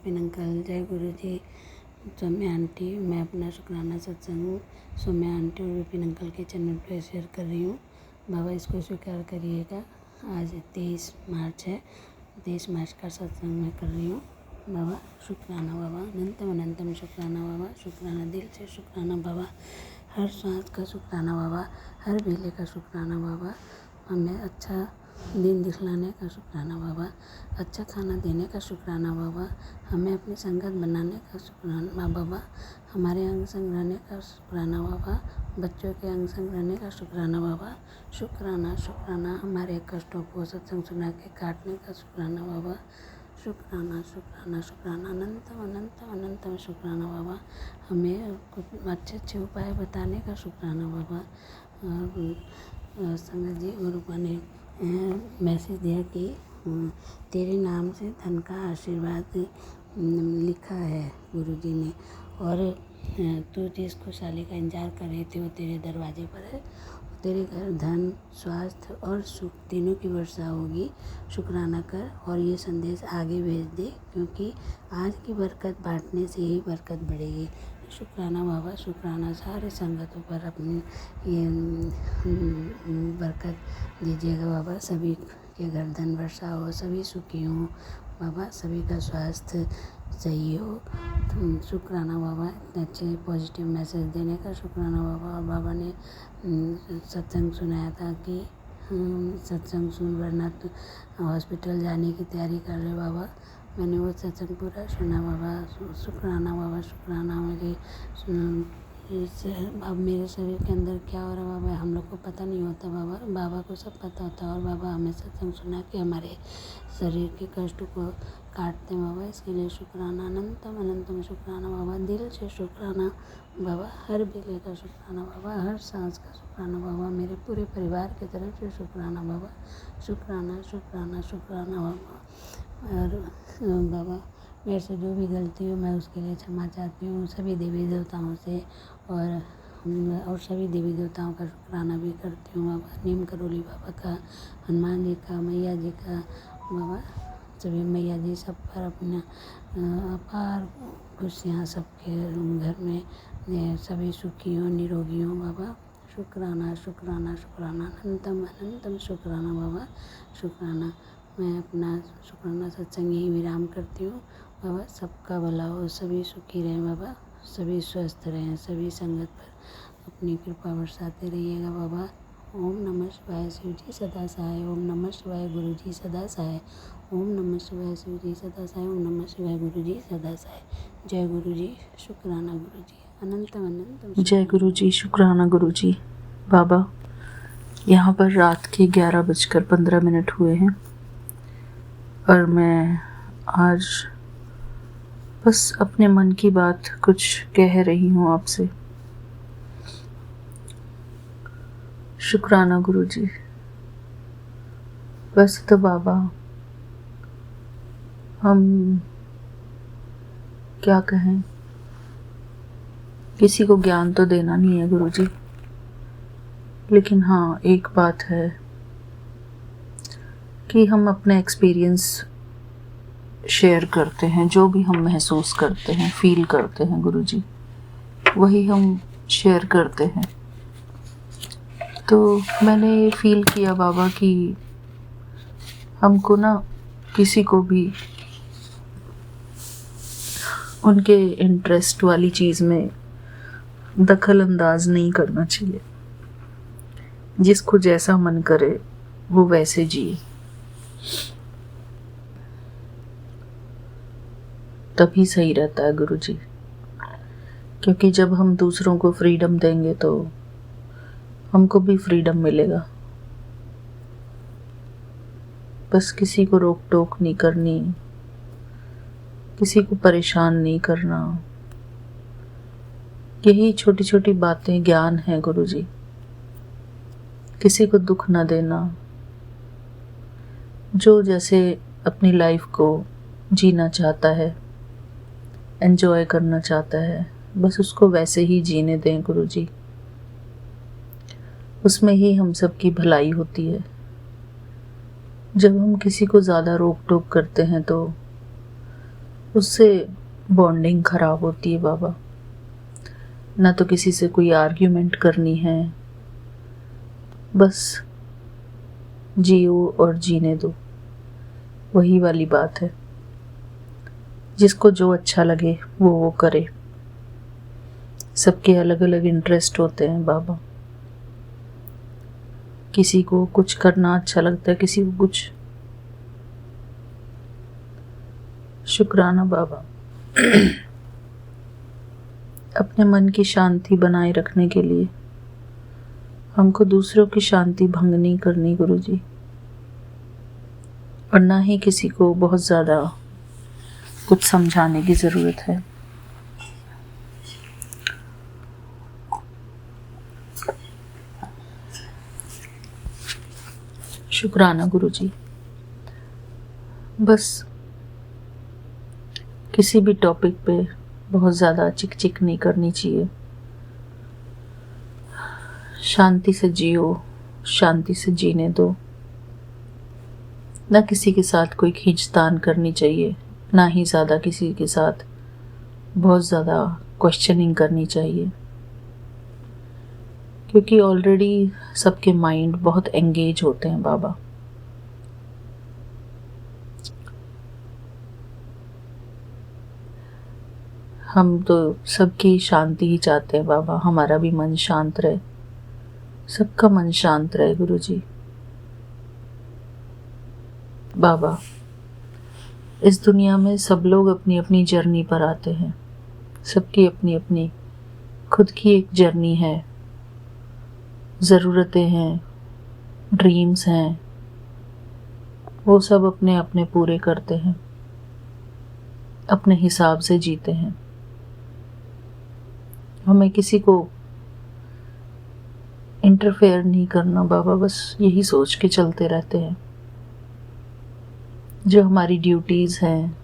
Vipin uncle, जय गुरु जी। Saumya aunty, मैं अपना शुक्राना सत्संग सौम्या आंटी और विपिन अंकल के चैनल पर शेयर कर रही हूँ। बाबा इसको स्वीकार करिएगा। आज 23 मार्च है। 23 मार्च का सत्संग मैं कर रही हूँ। बाबा शुक्राना, बाबा अनंतम अनंतम शुक्राना, बाबा शुक्राना, दिल से शुक्राना बाबा, हर सांस का शुक्राना बाबा, हर बेले का शुक्राना बाबा, हमें अच्छा दिन दिखलाने का शुक्राना बाबा, अच्छा खाना देने का शुक्राना बाबा, हमें अपनी संगत बनाने का शुक्राना बाबा, हमारे अंग संग रहने का शुक्राना बाबा, बच्चों के अंग संग रहने का शुक्राना बाबा, शुक्राना शुक्राना, हमारे कष्टों को सत्संग सुना के काटने का शुक्राना बाबा, शुक्राना शुक्राना शुक्राना, अनंतम अनंतम अनंतम शुक्राना बाबा, हमें कुछ अच्छे अच्छे उपाय बताने का शुक्राना बाबा। संगत जी गुरुपा ने मैसेज दिया कि तेरे नाम से धन का आशीर्वाद लिखा है गुरुजी ने, और तू जिस खुशहाली का इंतजार कर रहे थे वो तेरे दरवाजे पर है। तेरे घर धन, स्वास्थ्य और सुख तीनों की वर्षा होगी। शुक्राना कर और ये संदेश आगे भेज दे, क्योंकि आज की बरकत बांटने से ही बरकत बढ़ेगी। शुक्राना बाबा, शुक्राना। सारे संगतों पर अपनी ये बरकत दीजिएगा बाबा। सभी के घर धन वर्षा हो, सभी सुखी हों बाबा, सभी का स्वास्थ्य सही हो। शुक्राना बाबा, इतने अच्छे पॉजिटिव मैसेज देने का शुक्राना बाबा। और बाबा ने सत्संग सुनाया था कि सत्संग सुन वरना तो हॉस्पिटल जाने की तैयारी कर रहे बाबा। मैंने वो सत्संग पूरा सुना बाबा। शुक्राना बाबा, शुक्राना। अब मेरे शरीर के अंदर क्या हो रहा है बाबा, हम लोग को पता नहीं होता बाबा, बाबा को सब पता होता है। और बाबा हमें सत्संग सुना के हमारे शरीर के कष्ट को काटते हैं बाबा, इसके लिए शुक्राना, अनंतम अनंतम शुक्राना बाबा, दिल से शुक्राना बाबा, हर बेले का शुक्राना बाबा, हर सांस का शुक्राना बाबा, मेरे पूरे परिवार की तरफ से शुक्राना बाबा, शुक्राना शुक्राना शुक्राना बाबा। और बाबा मेरे से जो भी गलती हो मैं उसके लिए क्षमा चाहती हूँ सभी देवी देवताओं से, और सभी देवी देवताओं का शुक्राना भी करती हूँ बाबा। नीम करोली बाबा का, हनुमान जी का, मैया जी का बाबा, सभी मैया जी सब पर अपना अपार खुशियाँ सबके घर में सभी सुखी हों, निरोगी हों बाबा। शुक्राना शुक्राना शुक्राना, अनंतम अनंतम शुक्राना बाबा, शुक्राना। मैं अपना शुक्राना सत्संग यही विराम करती हूँ बाबा। सबका भला हो, सभी सुखी रहें बाबा, सभी स्वस्थ रहें, सभी संगत पर अपनी कृपा बरसाते रहिएगा बाबा। ओम नमः शिवाय, शिव जी सदा सहाय। ओम नमः शिवाय, गुरु जी सदा सहाय। ओम नमः शिवाय, शिव जी सदा सहाय। ओम नमः शिवाय, गुरु जी सदा सहाय। जय गुरु जी, शुक्राना गुरु जी, अनंतम अनंतम। जय गुरु जी, शुक्राना गुरु जी। बाबा, यहाँ पर रात के 11:15 हुए हैं और मैं आज बस अपने मन की बात कुछ कह रही हूँ आपसे। शुक्राना गुरु जी। वैसे तो बाबा हम क्या कहें, किसी को ज्ञान तो देना नहीं है गुरु जी, लेकिन हाँ एक बात है कि हम अपने एक्सपीरियंस शेयर करते हैं। जो भी हम महसूस करते हैं, फील करते हैं गुरु जी, वही हम शेयर करते हैं। तो मैंने ये फील किया बाबा कि हमको ना किसी को भी उनके इंटरेस्ट वाली चीज़ में दखल अंदाज नहीं करना चाहिए। जिसको जैसा मन करे वो वैसे जिए, तभी सही रहता है गुरु जी। क्योंकि जब हम दूसरों को फ्रीडम देंगे तो हमको भी फ्रीडम मिलेगा। बस किसी को रोक टोक नहीं करनी, किसी को परेशान नहीं करना, यही छोटी छोटी बातें ज्ञान है गुरु जी। किसी को दुख न देना, जो जैसे अपनी लाइफ को जीना चाहता है, एंजॉय करना चाहता है, बस उसको वैसे ही जीने दें गुरु जी। उसमें ही हम सबकी भलाई होती है। जब हम किसी को ज़्यादा रोक टोक करते हैं तो उससे बॉन्डिंग खराब होती है बाबा। ना तो किसी से कोई आर्ग्यूमेंट करनी है, बस जियो और जीने दो, वही वाली बात है। जिसको जो अच्छा लगे वो करे। सबके अलग अलग इंटरेस्ट होते हैं बाबा। किसी को कुछ करना अच्छा लगता है, किसी को कुछ। शुक्राना बाबा। अपने मन की शांति बनाए रखने के लिए हमको दूसरों की शांति भंग नहीं करनी गुरुजी, और ना ही किसी को बहुत ज़्यादा कुछ समझाने की ज़रूरत है। शुक्राना गुरुजी। बस किसी भी टॉपिक पे बहुत ज़्यादा चिक चिक नहीं करनी चाहिए। शांति से जियो, शांति से जीने दो। ना किसी के साथ कोई खींचतान करनी चाहिए, ना ही ज़्यादा किसी के साथ बहुत ज़्यादा क्वेश्चनिंग करनी चाहिए, क्योंकि ऑलरेडी सबके माइंड बहुत एंगेज होते हैं बाबा। हम तो सबकी शांति ही चाहते हैं बाबा, हमारा भी मन शांत रहे, सबका मन शांत रहे गुरुजी। बाबा, इस दुनिया में सब लोग अपनी अपनी जर्नी पर आते हैं, सबकी अपनी अपनी खुद की एक जर्नी है, ज़रूरतें हैं, ड्रीम्स हैं, वो सब अपने अपने पूरे करते हैं, अपने हिसाब से जीते हैं। हमें किसी को इंटरफेयर नहीं करना बाबा, बस यही सोच के चलते रहते हैं। जो हमारी ड्यूटीज़ हैं,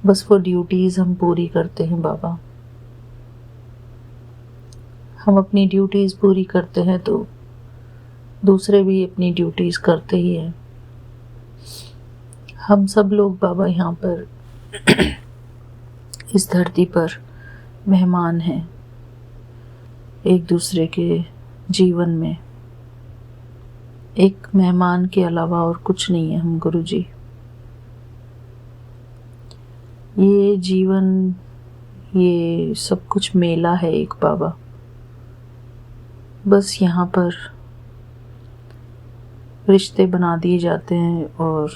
बस वो ड्यूटीज़ हम पूरी करते हैं बाबा। हम अपनी ड्यूटीज़ पूरी करते हैं तो दूसरे भी अपनी ड्यूटीज़ करते ही हैं। हम सब लोग बाबा यहाँ पर इस धरती पर मेहमान हैं, एक दूसरे के जीवन में। एक मेहमान के अलावा और कुछ नहीं है हम गुरुजी। ये जीवन, ये सब कुछ मेला है एक बाबा। बस यहाँ पर रिश्ते बना दिए जाते हैं और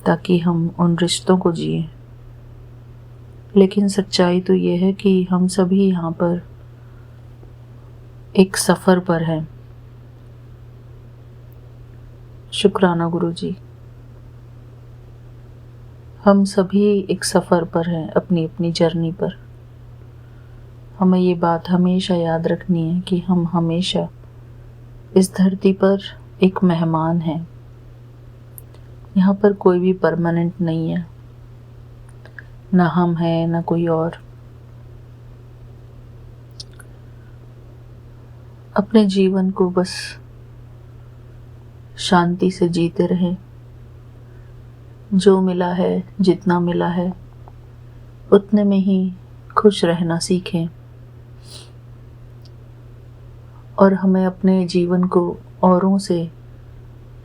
ताकि हम उन रिश्तों को जिएं। लेकिन सच्चाई तो ये है कि हम सभी यहाँ पर एक सफ़र पर हैं। शुक्राना गुरुजी। हम सभी एक सफ़र पर हैं, अपनी अपनी जर्नी पर। हमें ये बात हमेशा याद रखनी है कि हम हमेशा इस धरती पर एक मेहमान हैं। यहाँ पर कोई भी परमानेंट नहीं है, ना हम हैं ना कोई और। अपने जीवन को बस शांति से जीते रहें। जो मिला है, जितना मिला है, उतने में ही खुश रहना सीखें। और हमें अपने जीवन को औरों से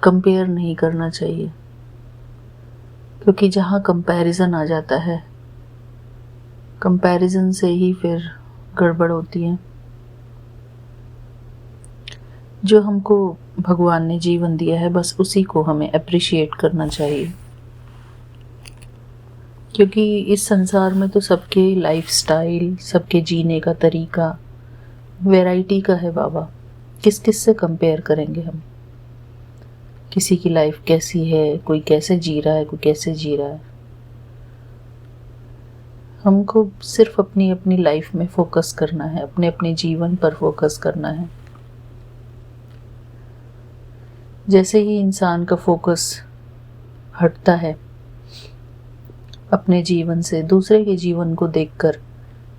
कंपेयर नहीं करना चाहिए, क्योंकि जहाँ कंपैरिजन आ जाता है, कंपैरिजन से ही फिर गड़बड़ होती है। जो हमको भगवान ने जीवन दिया है, बस उसी को हमें अप्रिशिएट करना चाहिए, क्योंकि इस संसार में तो सबके लाइफस्टाइल, सबके जीने का तरीका वैरायटी का है बाबा। किस किस से कंपेयर करेंगे हम? किसी की लाइफ कैसी है, कोई कैसे जी रहा है, कोई कैसे जी रहा है। हमको सिर्फ अपनी अपनी लाइफ में फोकस करना है, अपने अपने जीवन पर फोकस करना है। जैसे ही इंसान का फोकस हटता है अपने जीवन से, दूसरे के जीवन को देखकर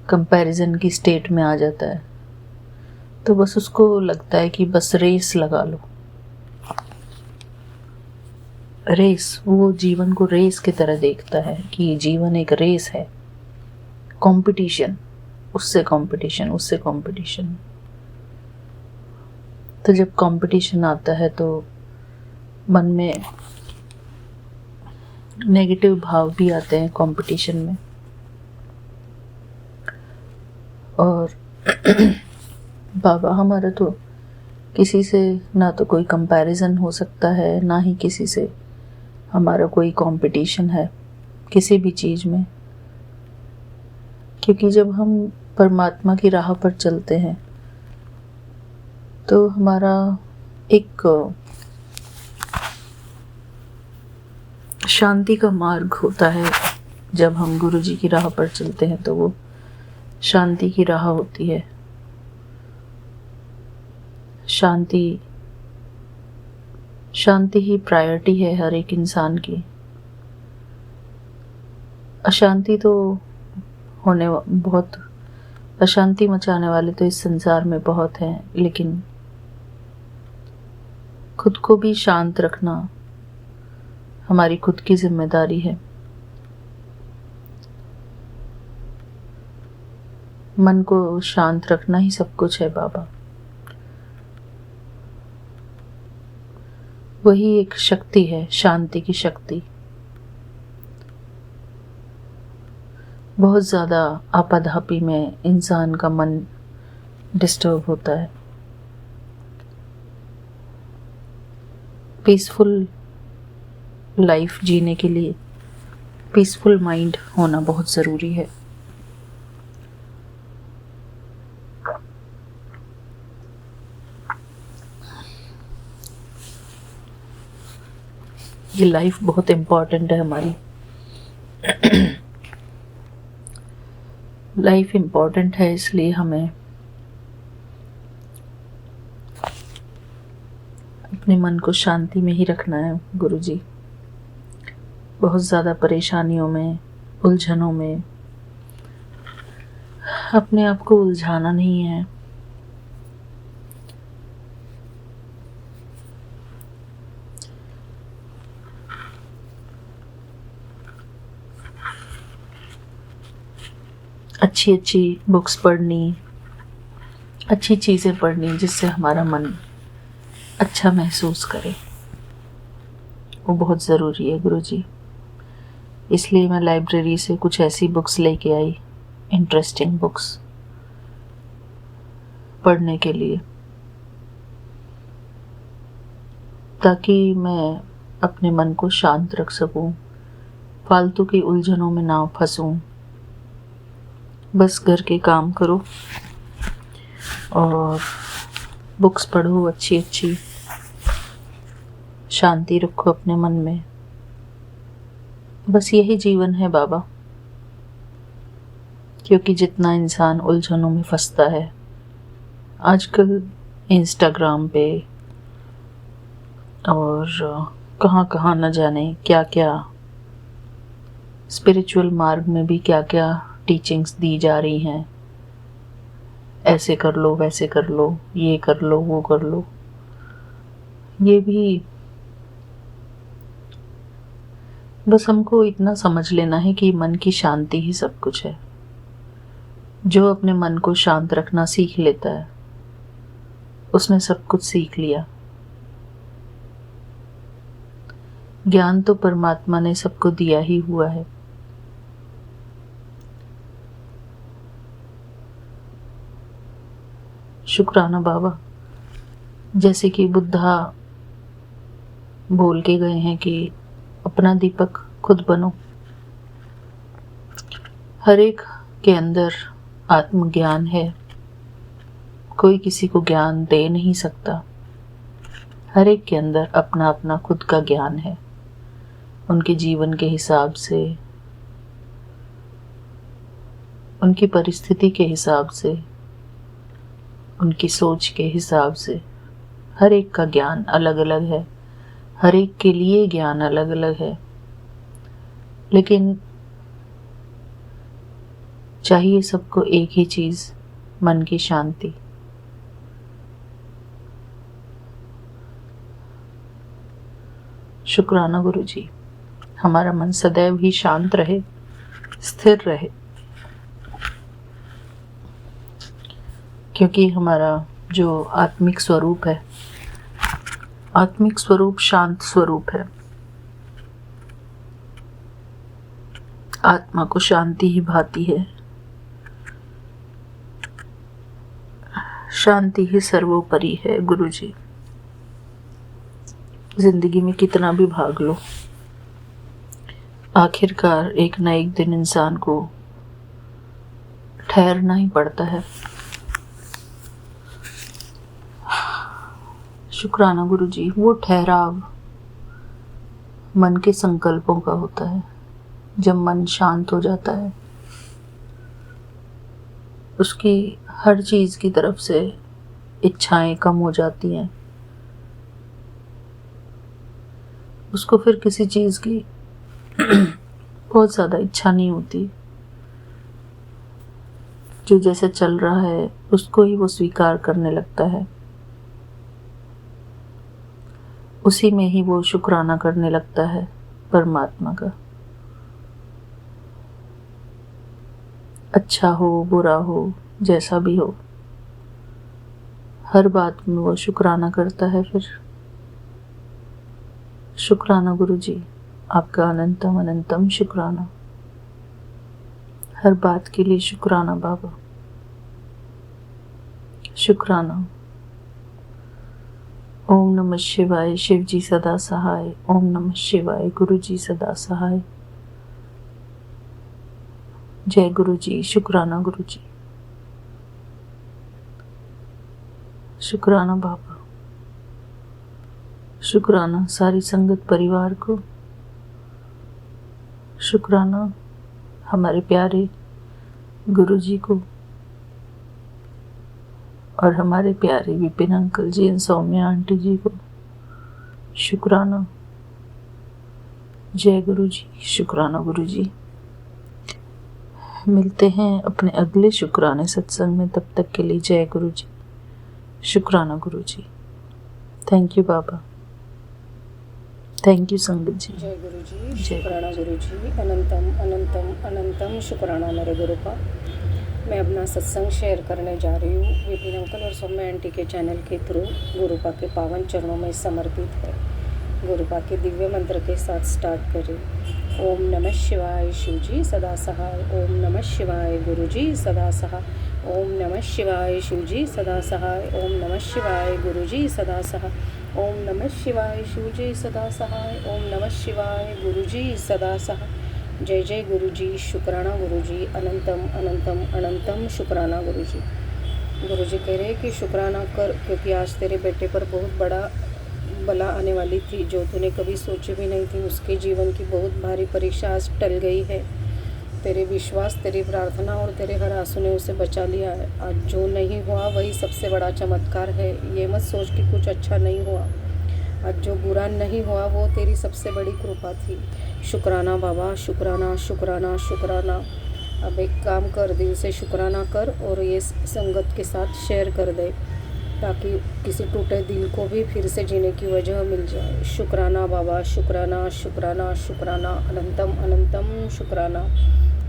कंपैरिजन की स्टेट में आ जाता है, तो बस उसको लगता है कि बस रेस लगा लो। रेस, वो जीवन को रेस की तरह देखता है कि जीवन एक रेस है, कंपटीशन, उससे कंपटीशन, उससे कंपटीशन। तो जब कंपटीशन आता है तो मन में नेगेटिव भाव भी आते हैं कंपटीशन में। और बाबा हमारा तो किसी से ना तो कोई कंपैरिजन हो सकता है, ना ही किसी से हमारा कोई कंपटीशन है किसी भी चीज़ में, क्योंकि जब हम परमात्मा की राह पर चलते हैं तो हमारा एक शांति का मार्ग होता है। जब हम गुरु जी की राह पर चलते हैं तो वो शांति की राह होती है। शांति ही प्रायोरिटी है हर एक इंसान की। अशांति तो बहुत अशांति मचाने वाले तो इस संसार में बहुत हैं, लेकिन खुद को भी शांत रखना हमारी खुद की जिम्मेदारी है। मन को शांत रखना ही सब कुछ है बाबा। वही एक शक्ति है, शांति की शक्ति। बहुत ज़्यादा आपाधापी में इंसान का मन डिस्टर्ब होता है। पीसफुल लाइफ जीने के लिए पीसफुल माइंड होना बहुत ज़रूरी है। ये लाइफ बहुत इम्पोर्टेंट है हमारी। लाइफ इम्पोर्टेंट है, इसलिए हमें अपने मन को शांति में ही रखना है गुरुजी। बहुत ज़्यादा परेशानियों में, उलझनों में अपने आप को उलझाना नहीं है। अच्छी अच्छी बुक्स पढ़नी, अच्छी चीज़ें पढ़नी जिससे हमारा मन अच्छा महसूस करे, वो बहुत ज़रूरी है गुरुजी। इसलिए मैं लाइब्रेरी से कुछ ऐसी बुक्स लेके आई, इंटरेस्टिंग बुक्स पढ़ने के लिए, ताकि मैं अपने मन को शांत रख सकूं, फालतू की उलझनों में ना फंसूं। बस घर के काम करो और बुक्स पढ़ो अच्छी अच्छी, शांति रखो अपने मन में। बस यही जीवन है बाबा। क्योंकि जितना इंसान उलझनों में फंसता है आजकल इंस्टाग्राम पे और कहाँ कहाँ न जाने क्या क्या, स्पिरिचुअल मार्ग में भी क्या क्या टीचिंग्स दी जा रही हैं। ऐसे कर लो, वैसे कर लो, ये कर लो, वो कर लो। ये भी बस हमको इतना समझ लेना है कि मन की शांति ही सब कुछ है। जो अपने मन को शांत रखना सीख लेता है उसने सब कुछ सीख लिया। ज्ञान तो परमात्मा ने सबको दिया ही हुआ है। शुक्राना बाबा। जैसे कि बुद्धा बोल के गए हैं कि अपना दीपक खुद बनो। हर एक के अंदर आत्मज्ञान है, कोई किसी को ज्ञान दे नहीं सकता। हर एक के अंदर अपना अपना खुद का ज्ञान है, उनके जीवन के हिसाब से, उनकी परिस्थिति के हिसाब से, उनकी सोच के हिसाब से। हर एक का ज्ञान अलग अलग है, हर एक के लिए ज्ञान अलग अलग है। लेकिन चाहिए सबको एक ही चीज, मन की शांति। शुक्राना गुरुजी, हमारा मन सदैव ही शांत रहे, स्थिर रहे, क्योंकि हमारा जो आत्मिक स्वरूप है, आत्मिक स्वरूप शांत स्वरूप है। आत्मा को शांति ही भाती है, शांति ही सर्वोपरि है गुरुजी। जिंदगी में कितना भी भाग लो, आखिरकार एक न एक दिन इंसान को ठहरना ही पड़ता है। शुक्राना गुरुजी, वो ठहराव मन के संकल्पों का होता है। जब मन शांत हो जाता है, उसकी हर चीज की तरफ से इच्छाएं कम हो जाती हैं। उसको फिर किसी चीज की बहुत ज्यादा इच्छा नहीं होती। जो जैसे चल रहा है उसको ही वो स्वीकार करने लगता है, उसी में ही वो शुक्राना करने लगता है परमात्मा का। अच्छा हो बुरा हो जैसा भी हो, हर बात में वो शुक्राना करता है। फिर शुक्राना गुरुजी, आपका अनंतम अनंतम शुक्राना। हर बात के लिए शुक्राना बाबा, शुक्राना। ओम नमः शिवाय, शिव जी सदा सहाय। ओम नमः शिवाय, गुरु जी सदा सहाय। जय गुरु जी, शुक्राना गुरु जी, शुक्राना बाबा, शुक्राना सारी संगत परिवार को, शुक्राना हमारे प्यारे गुरु जी को और हमारे प्यारे विपिन अंकल जी और सौम्या आंटी जी को, शुक्राना। जय गुरु जी, शुक्राना गुरु जी। मिलते हैं अपने अगले शुक्राने सत्संग में, तब तक के लिए जय गुरु जी, शुक्राना Guru ji. Thank you Baba, thank you संगत जी। जय गुरु जी, शुक्राना गुरु जी। अनंतम अनंतम अनंतम शुक्राना मेरे गुरु का। मैं अपना सत्संग शेयर करने जा रही हूँ विपिन अंकल और सौम्या आंटी के चैनल के थ्रू। गुरुपा के पावन चरणों में समर्पित है। गुरुपा के दिव्य मंत्र के साथ स्टार्ट करें। ओम नमः शिवाय शिव जी सदा सहाय। ओम नमः शिवाय गुरु जी सदा सहाय। ओम नमः शिवाय शिव जी सदा सहाय। ओम नमः शिवाय गुरु जी सदा सहाय। ओम नमः शिवाय शिव जी सदा सहाय। ओम नमः शिवाय गुरु जी सदा सहाय। जय जय गुरु जी, शुक्राना गुरु जी। अनंतम अनंतम अनंतम शुक्राना गुरु जी। गुरु जी कह रहे हैं कि शुक्राना कर, क्योंकि आज तेरे बेटे पर बहुत बड़ा बला आने वाली थी जो तूने कभी सोची भी नहीं थी। उसके जीवन की बहुत भारी परीक्षा आज टल गई है। तेरे विश्वास, तेरी प्रार्थना और तेरे हर आंसू ने उसे बचा लिया है। आज जो नहीं हुआ वही सबसे बड़ा चमत्कार है। ये मत सोच कि कुछ अच्छा नहीं हुआ। आज जो बुरा नहीं हुआ वो तेरी सबसे बड़ी कृपा थी। शुक्राना बाबा, शुक्राना शुक्राना शुक्राना। अब एक काम कर, दिल से शुक्राना कर और ये संगत के साथ शेयर कर दे, ताकि किसी टूटे दिल को भी फिर से जीने की वजह मिल जाए। शुक्राना बाबा, शुक्राना शुक्राना शुक्राना। अनंतम अनंतम शुक्राना।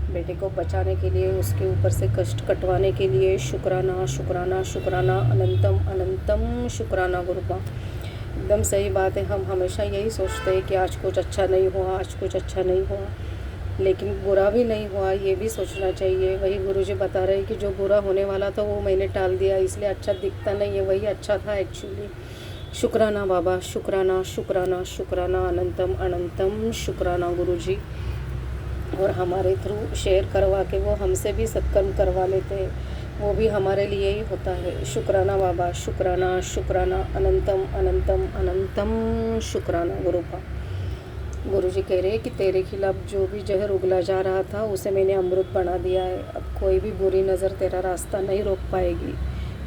बेटे को बचाने के लिए, उसके ऊपर से कष्ट कटवाने के लिए शुक्राना शुक्राना शुक्राना। अनंतम अनंतम शुक्राना गुरुपा। एकदम सही बात है। हम हमेशा यही सोचते हैं कि आज कुछ अच्छा नहीं हुआ, आज कुछ अच्छा नहीं हुआ, लेकिन बुरा भी नहीं हुआ ये भी सोचना चाहिए। वही गुरुजी बता रहे हैं कि जो बुरा होने वाला था वो मैंने टाल दिया, इसलिए अच्छा दिखता नहीं है, वही अच्छा था एक्चुअली। शुक्राना बाबा, शुक्राना शुक्राना शुक्राना। अनंतम अनंतम शुक्राना गुरुजी। और हमारे थ्रू शेयर करवा के वो हमसे भी सत्कर्म करवा लेते हैं, वो भी हमारे लिए ही होता है। शुक्राना बाबा, शुक्राना शुक्राना। अनंतम अनंतम अनंतम शुक्राना गुरुपा। गुरुजी कह रहे हैं कि तेरे खिलाफ जो भी जहर उगला जा रहा था उसे मैंने अमृत बना दिया है। अब कोई भी बुरी नज़र तेरा रास्ता नहीं रोक पाएगी।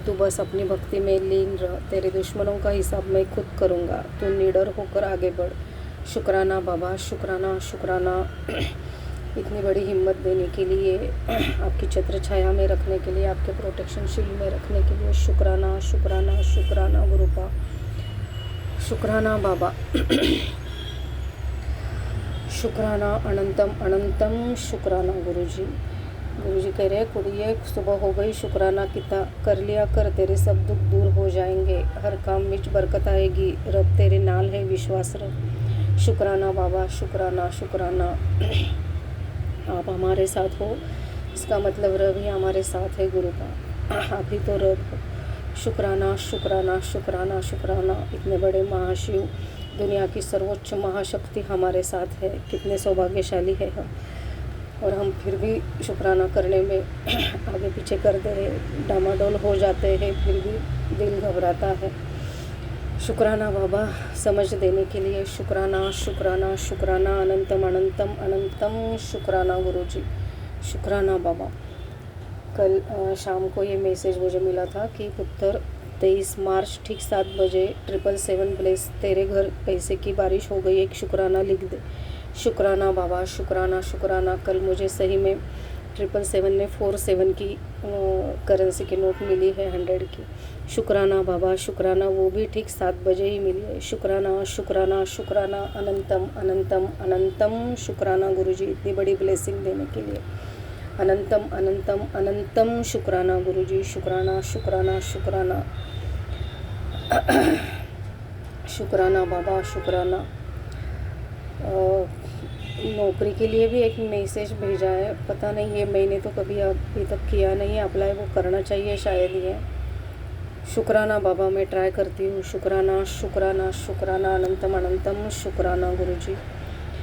तू बस अपनी भक्ति में लीन रह। तेरे दुश्मनों का हिसाब मैं खुद करूँगा। तू निडर होकर आगे बढ़। शुक्राना बाबा, शुक्राना शुक्राना। इतनी बड़ी हिम्मत देने के लिए, आपकी छत्र छाया में रखने के लिए, आपके प्रोटेक्शन शील्ड में रखने के लिए शुक्राना शुक्राना शुक्राना गुरुपा। शुक्राना बाबा। शुक्राना अनंतम अनंतम शुक्राना गुरुजी। गुरुजी कह रहे कुड़िए सुबह हो गई, शुक्राना किता कर लिया कर, तेरे सब दुख दूर हो जाएंगे, हर काम में बरकत आएगी, रब तेरे नाल है, विश्वास रख। शुक्राना बाबा, शुक्राना शुक्राना। आप हमारे साथ हो, इसका मतलब रब ही हमारे साथ है गुरु का, आप ही तो रब हो। शुक्राना शुक्राना शुक्राना शुक्राना। इतने बड़े महाशिव, दुनिया की सर्वोच्च महाशक्ति हमारे साथ है, कितने सौभाग्यशाली है हम। और हम फिर भी शुक्राना करने में आगे पीछे करते हैं, डामाडोल हो जाते हैं, फिर भी दिल घबराता है। शुक्राना बाबा समझ देने के लिए, शुक्राना शुक्राना शुक्राना अनंतम अनंतम अनंतम शुक्राना गुरुजी। शुक्राना बाबा। कल शाम को ये मैसेज मुझे मिला था कि पुत्र 23 मार्च ठीक 7 बजे 777 प्लेस तेरे घर पैसे की बारिश हो गई, एक शुक्राना लिख दे। शुक्राना बाबा, शुक्राना शुक्राना। कल मुझे सही में 777 में 47 की करेंसी की नोट मिली है, 100 की। शुक्राना बाबा, शुक्राना, वो भी ठीक 7 बजे ही मिली है। शुक्राना शुक्राना शुक्राना अनंतम अनंतम अनंतम शुक्राना गुरुजी, इतनी बड़ी ब्लेसिंग देने के लिए। अनंतम अनंतम अनंतम शुक्राना गुरुजी। शुक्राना शुक्राना शुक्राना। शुक्राना बाबा, शुक्राना। नौकरी के लिए भी एक मैसेज भेजा है, पता नहीं ये मैंने तो कभी अभी तक किया नहीं है अप्लाई, वो करना चाहिए शायद ये। शुक्राना बाबा, मैं ट्राई करती हूँ। शुक्राना शुक्राना शुक्राना अनंतम अनंतम शुक्राना गुरुजी।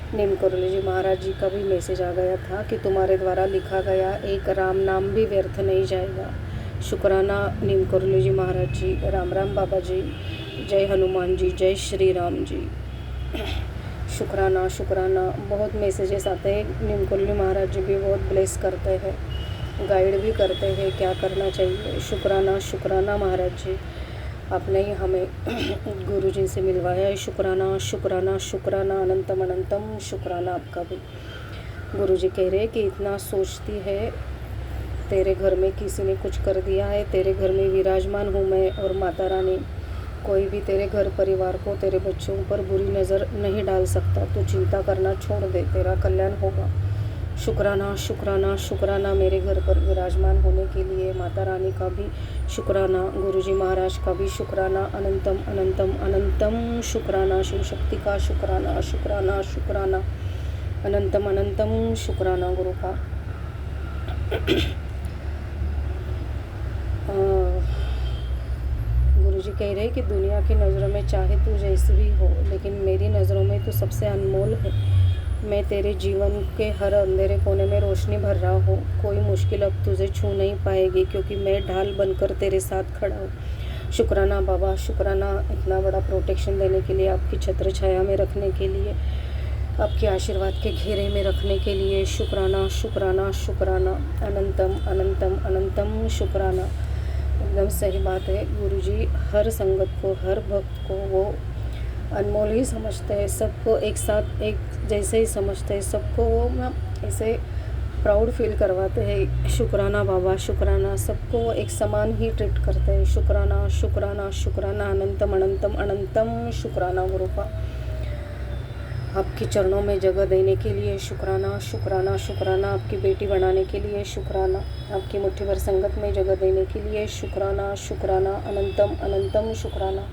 नीम करोली जी महाराज जी का भी मैसेज आ गया था कि तुम्हारे द्वारा लिखा गया एक राम नाम भी व्यर्थ नहीं जाएगा। शुक्राना नीम करोली जी महाराज जी। राम राम बाबा जी, जय हनुमान जी, जय श्री राम जी। शुक्राना शुक्राना। बहुत मैसेजेस आते हैं, नीम करोली महाराज जी भी बहुत ब्लेस करते हैं, गाइड भी करते हैं क्या करना चाहिए। शुक्राना शुक्राना महाराज जी, आपने ही हमें गुरु जी से मिलवाया है। शुक्राना शुक्राना शुक्राना अनंतम अनंतम शुक्राना आपका भी। गुरु जी कह रहे कि इतना सोचती है, तेरे घर में किसी ने कुछ कर दिया है, तेरे घर में विराजमान हूँ मैं और माता रानी, कोई भी तेरे घर परिवार को, तेरे बच्चों पर बुरी नज़र नहीं डाल सकता, तो चिंता करना छोड़ दे, तेरा कल्याण होगा। शुक्राना शुक्राना शुक्राना मेरे घर पर विराजमान होने के लिए। माता रानी का भी शुक्राना, गुरुजी महाराज का भी शुक्राना। अनंतम अनंतम अनंतम शुक्राना। शिव शक्ति का शुक्राना शुक्राना शुक्राना। अनंतम अनंतम शुक्राना गुरु का। गुरुजी कह रहे कि दुनिया की नज़रों में चाहे तू जैसी भी हो, लेकिन मेरी नज़रों में तो सबसे अनमोल है। मैं तेरे जीवन के हर अंधेरे कोने में रोशनी भर रहा हूँ, कोई मुश्किल अब तुझे छू नहीं पाएगी, क्योंकि मैं ढाल बनकर तेरे साथ खड़ा हूँ। शुक्राना बाबा, शुक्राना इतना बड़ा प्रोटेक्शन देने के लिए, आपकी छत्र छाया में रखने के लिए, आपके आशीर्वाद के घेरे में रखने के लिए। शुक्राना शुक्राना शुक्राना। अनंतम अनंतम अनंतम शुक्राना। एकदम सही बात है गुरुजी, हर संगत को, हर भक्त को वो अनमोल ही समझते हैं, सबको एक साथ एक जैसे ही समझते हैं, सबको वो ऐसे प्राउड फील करवाते हैं। शुक्राना बाबा, शुक्राना, सबको वो एक समान ही ट्रीट करते हैं। शुक्राना शुक्राना शुक्राना। अनंतम अनंतम अनंतम शुक्राना गुरु का। आपके चरणों में जगह देने के लिए शुक्राना शुक्राना शुक्राना। आपकी बेटी बनाने के लिए शुक्राना, आपकी मुट्ठी भर संगत में जगह देने के लिए शुक्राना शुक्राना। अनंतम अनंतम शुक्राना।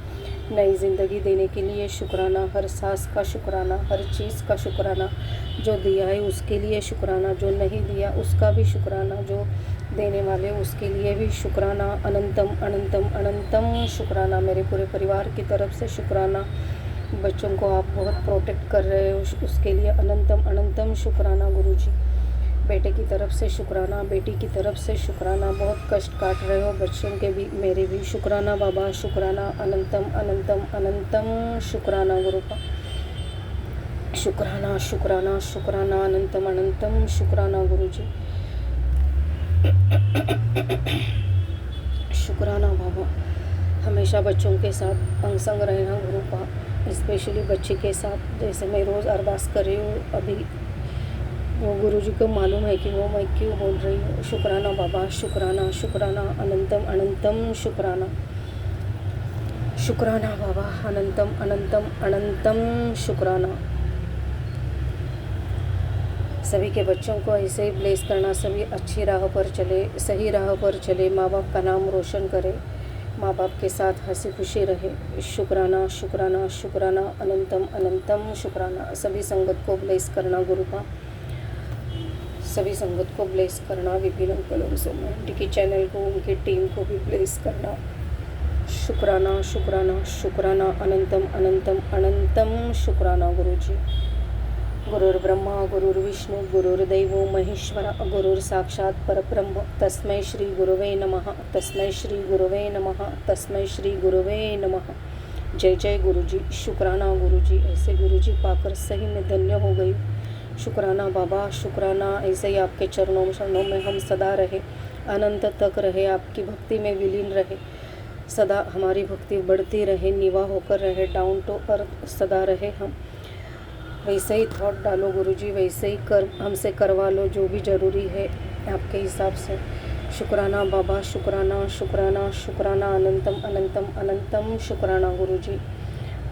नई ज़िंदगी देने के लिए शुक्राना, हर सांस का शुक्राना, हर चीज़ का शुक्राना। जो दिया है उसके लिए शुक्राना, जो नहीं दिया उसका भी शुक्राना, जो देने वाले उसके लिए भी शुक्राना। अनंतम अनंतम अनंतम शुक्राना। मेरे पूरे परिवार की तरफ से शुक्राना। बच्चों को आप बहुत प्रोटेक्ट कर रहे हो, उसके लिए अनंतम अनंतम शुक्राना गुरुजी। बेटे की तरफ से शुक्राना, बेटी की तरफ से शुक्राना। बहुत कष्ट काट रहे हो बच्चों के भी, मेरे भी शुक्राना बाबा, शुक्राना। अनंतम अनंतम अनंतम शुक्राना गुरु का। शुक्राना शुक्राना शुक्राना। अनंतम अनंतम शुक्राना गुरुजी। शुक्राना बाबा, हमेशा बच्चों के साथ अंग संग रहना गुरु का, स्पेशली बच्ची के साथ। जैसे मैं रोज़ अरदास कर रही हूँ, अभी वो गुरुजी को मालूम है कि वो मैं क्यों बोल रही हूँ। शुक्राना बाबा, शुक्राना शुक्राना। अनंतम अनंतम शुक्राना। शुक्राना बाबा, अनंतम अनंतम अनंतम शुक्राना। सभी के बच्चों को ऐसे ही ब्लेस करना, सभी अच्छी राह पर चले, सही राह पर चले, माँ बाप का नाम रोशन करे, माँ बाप के साथ हंसी खुशी रहे। शुक्राना शुक्राना शुक्राना, अनंतम अनंतम शुक्राना। सभी संगत को ब्लेस करना गुरुपा, सभी संगत को ब्लेस करना। विपिन अंकल और सोमा आंटी की चैनल को, उनकी टीम को भी ब्लेस करना। शुक्राना शुक्राना शुक्राना, अनंतम अनंतम अनंतम शुक्राना गुरुजी। गुरुर्ब्रह्मा गुरुर्विष्णु गुरुर्दैवो महेश्वर, गुरुर साक्षात परब्रह्म, तस्मै श्री गुरुवे नमः, तस्मै श्री गुरुवे नमः, तस्मै श्री गुरुवे नमः। जय जय गुरुजी। शुक्राना गुरुजी, ऐसे गुरुजी पाकर सही में धन्य हो गई। शुक्राना बाबा, शुक्राना। ऐसे ही आपके चरणों में हम सदा रहे, अनंत तक रहे, आपकी भक्ति में विलीन रहे, सदा हमारी भक्ति बढ़ती रहे, निवा होकर रहे, डाउन टू अर्थ सदा रहे हम। वैसे ही थॉट डालो गुरुजी, वैसे ही कर हमसे करवा लो जो भी ज़रूरी है आपके हिसाब से। शुक्राना बाबा, शुक्राना शुक्राना शुक्राना, अनंतम अनंतम अनंतम शुक्राना गुरुजी।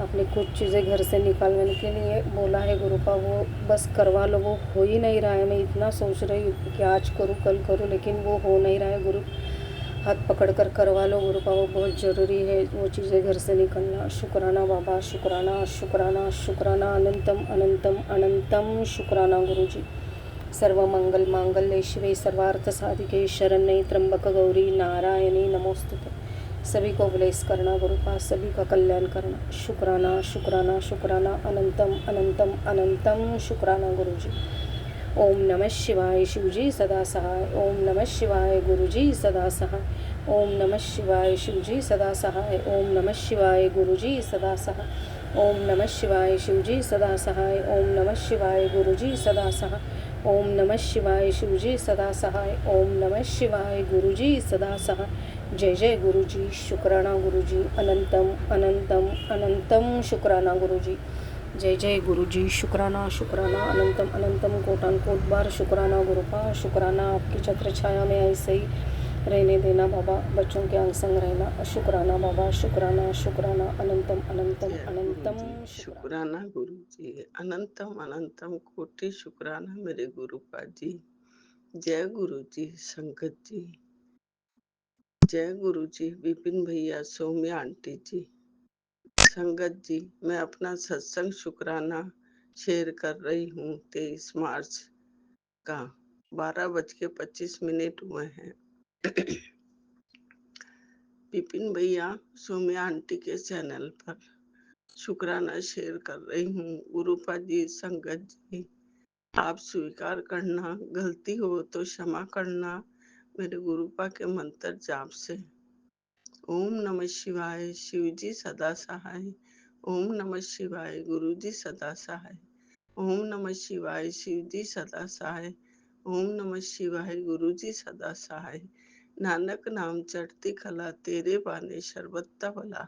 आपने कुछ चीज़ें घर से निकालने के लिए बोला है गुरु का, वो बस करवा लो। वो हो ही नहीं रहा है। मैं इतना सोच रही हूँ कि आज करूँ कल करूँ, लेकिन वो हो नहीं रहा है गुरु। हाथ पकड़ कर करवा लो गुरु का, वो बहुत ज़रूरी है वो चीज़ें घर से निकलना। शुक्राना बाबा, शुक्राना शुक्राना शुक्राना, अनंतम अनंतम अनंतम शुक्राना गुरुजी। सर्वमंगल मांगल्ये शिवे सर्वार्थ साधिके, शरण्ये त्र्यंबक गौरी नारायणी नमोस्तुते। सभी को ब्लेस करना गुरु का, सभी का कल्याण करना। शुक्राना शुक्राना शुक्राना, अनंतम अनंतम अनंतम शुक्राना गुरुजी। ओम नमः शिवाय शिवजी सदा सहाय, ओम नमः शिवाय गुरुजी सदा सहाय, ओम नमः शिवाय शिवजी सदा सहाय, ओम नमः शिवाय गुरुजी सदा सहाय, ओम नमः शिवाय शिवजी सदा सहाय, ओम नमः शिवाय गुरुजी सदा सहाय, ओम नमः शिवाय शिवजी सदा सहाय, ओम नमः शिवाय गुरुजी सदा सहाय। जय जय गुरुजी। शुक्राना गुरुजी, अनंतम अनंतम अनंतम शुक्राना गुरुजी। जय जय गुरुजी। शुक्राना शुक्राना, अनंतम अनंतम कोटान कोट बार शुक्राना गुरुपा। शुक्राना, आपकी छत्र छाया में ऐसे ही रहने देना बाबा, बच्चों के अंग संग रहना। शुक्राना बाबा, शुक्राना शुक्राना, अनंतम अनंतम अनंतम शुक्राना गुरु जी, अनंतम अनंतम कोटि शुक्राना मेरे गुरुपा जी। जय गुरु जी, संगत जी, जय गुरु जी, विपिन भैया, सौम्या आंटी जी, संगत जी। मैं अपना सत्संग शुक्राना शेयर कर रही हूँ 23 मार्च का 12:25 हुए हैं। विपिन भैया, सौम्या आंटी के चैनल पर शुक्राना शेयर कर रही हूँ। गुरुपा जी, संगत जी, आप स्वीकार करना, गलती हो तो क्षमा करना मेरे गुरुपा के मंत्र जाप से। ओम नमः शिवाय, शिवजी सदा सहाय, ओम नमः शिवाय, गुरुजी सदा सहाय, ओम नमः शिवाय, शिवजी सदा सहाय, ओम नमः शिवाय, गुरुजी सदा सहाय। नानक नाम चढ़ती कला तेरे बाने शरबत्ता भला,